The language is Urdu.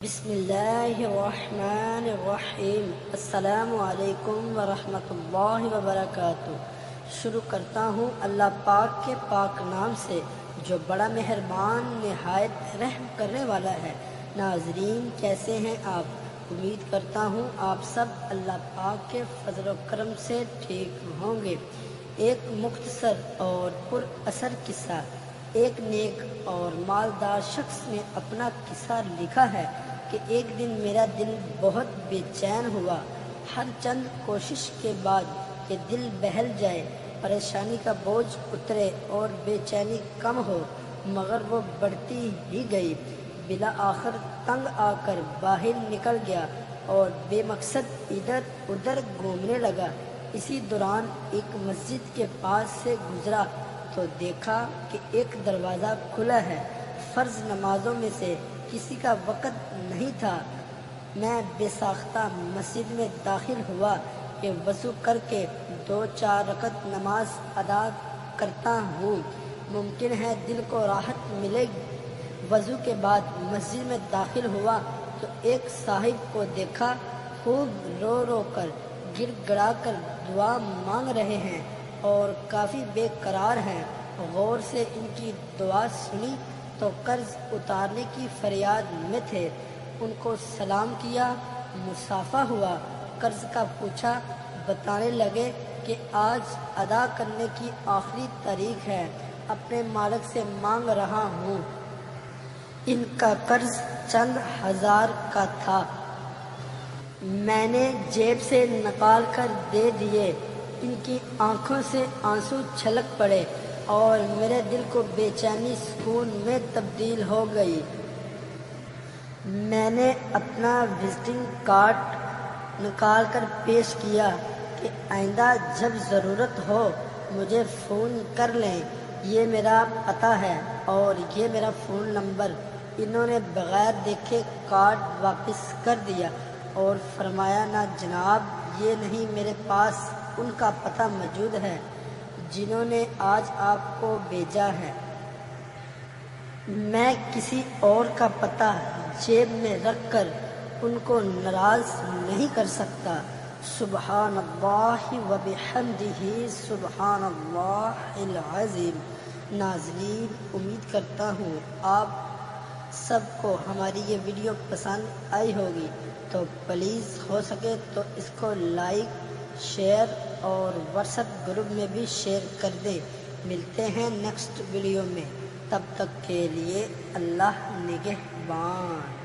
بسم اللہ الرحمن الرحیم۔ السلام علیکم ورحمۃ اللہ وبرکاتہ۔ شروع کرتا ہوں اللہ پاک کے پاک نام سے جو بڑا مہربان نہایت رحم کرنے والا ہے۔ ناظرین کیسے ہیں آپ؟ امید کرتا ہوں آپ سب اللہ پاک کے فضل و کرم سے ٹھیک ہوں گے۔ ایک مختصر اور پر اثر قصہ۔ ایک نیک اور مالدار شخص نے اپنا قصہ لکھا ہے کہ ایک دن میرا دل بہت بے چین ہوا۔ ہر چند کوشش کے بعد کہ دل بہل جائے، پریشانی کا بوجھ اترے اور بے چینی کم ہو، مگر وہ بڑھتی ہی گئی۔ بالآخر تنگ آ کر باہر نکل گیا اور بے مقصد ادھر ادھر گھومنے لگا۔ اسی دوران ایک مسجد کے پاس سے گزرا تو دیکھا کہ ایک دروازہ کھلا ہے۔ فرض نمازوں میں سے کسی کا وقت نہیں تھا۔ میں بے ساختہ مسجد میں داخل ہوا کہ وضو کر کے 2-4 رکعت نماز ادا کرتا ہوں، ممکن ہے دل کو راحت ملے گی۔ وضو کے بعد مسجد میں داخل ہوا تو ایک صاحب کو دیکھا، خوب رو رو کر گر گڑا کر دعا مانگ رہے ہیں اور کافی بے قرار ہیں۔ غور سے ان کی دعا سنی تو قرض اتارنے کی فریاد میں تھے۔ ان کو سلام کیا، مصافحہ ہوا، قرض کا پوچھا۔ بتانے لگے کہ آج ادا کرنے کی آخری تاریخ ہے، اپنے مالک سے مانگ رہا ہوں۔ ان کا قرض چند ہزار کا تھا۔ میں نے جیب سے نکال کر دے دیے۔ ان کی آنکھوں سے آنسو چھلک پڑے اور میرے دل کو بے چینی سکون میں تبدیل ہو گئی۔ میں نے اپنا وزٹنگ کارڈ نکال کر پیش کیا کہ آئندہ جب ضرورت ہو مجھے فون کر لیں، یہ میرا پتہ ہے اور یہ میرا فون نمبر۔ انہوں نے بغیر دیکھے کارڈ واپس کر دیا اور فرمایا، نہ جناب، یہ نہیں، میرے پاس ان کا پتہ موجود ہے جنہوں نے آج آپ کو بھیجا ہے۔ میں کسی اور کا پتہ جیب میں رکھ کر ان کو ناراض نہیں کر سکتا۔ سبحان اللہ و بحمدہ، سبحان اللہ العظیم۔ ناظرین امید کرتا ہوں آپ سب کو ہماری یہ ویڈیو پسند آئی ہوگی، تو پلیز ہو سکے تو اس کو لائک، شیئر اور واٹس ایپ گروپ میں بھی شیئر کر دیں۔ ملتے ہیں نیکسٹ ویڈیو میں، تب تک کے لیے اللہ نگہبان۔